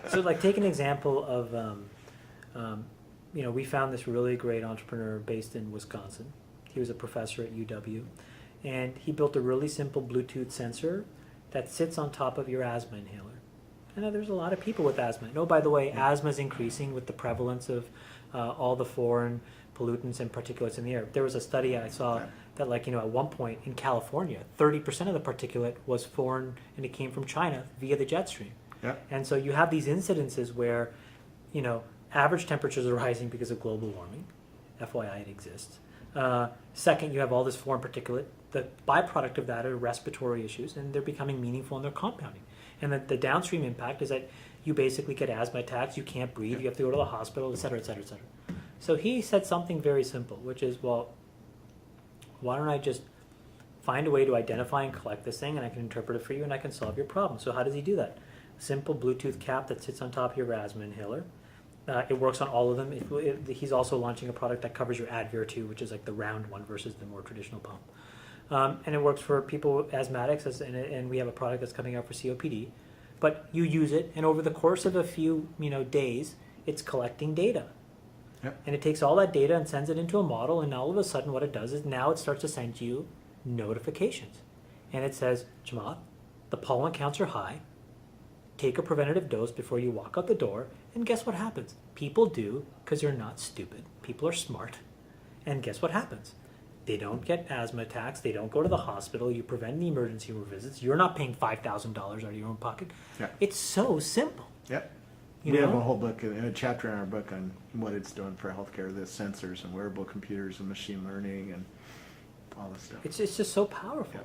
So, like, take an example of, we found this really great entrepreneur based in Wisconsin. He was a professor at UW, and he built a really simple Bluetooth sensor that sits on top of your asthma inhaler. I know there's a lot of people with asthma. No, by the way, asthma is increasing with the prevalence of all the foreign pollutants and particulates in the air. There was a study I saw that, at one point in California, 30% of the particulate was foreign, and it came from China via the jet stream. Yeah. And so you have these incidences where, average temperatures are rising because of global warming. FYI, it exists. Second, you have all this foreign particulate. The byproduct of that are respiratory issues, and they're becoming meaningful and they're compounding. And the downstream impact is that you basically get asthma attacks, you can't breathe, you have to go to the hospital, et cetera, et cetera, et cetera. So he said something very simple, which is, well, why don't I just find a way to identify and collect this thing, and I can interpret it for you, and I can solve your problem. So how does he do that? Simple Bluetooth cap that sits on top of your asthma inhaler. It works on all of them. He's also launching a product that covers your Advair too, which is like the round one versus the more traditional pump. And it works for people asthmatics, and we have a product that's coming out for COPD. But you use it, and over the course of a few days, it's collecting data. Yep. And it takes all that data and sends it into a model, and all of a sudden what it does is now it starts to send you notifications. And it says, Chamath, the pollen counts are high. Take a preventative dose before you walk out the door, and guess what happens? People do, because you're not stupid. People are smart. And guess what happens? They don't get asthma attacks. They don't go to the hospital. You prevent the emergency room visits. You're not paying $5,000 out of your own pocket. Yeah. It's so simple. Yep. You We know? have a whole book, a chapter in our book on what it's doing for healthcare, the sensors and wearable computers and machine learning and all this stuff. It's just so powerful. Yeah.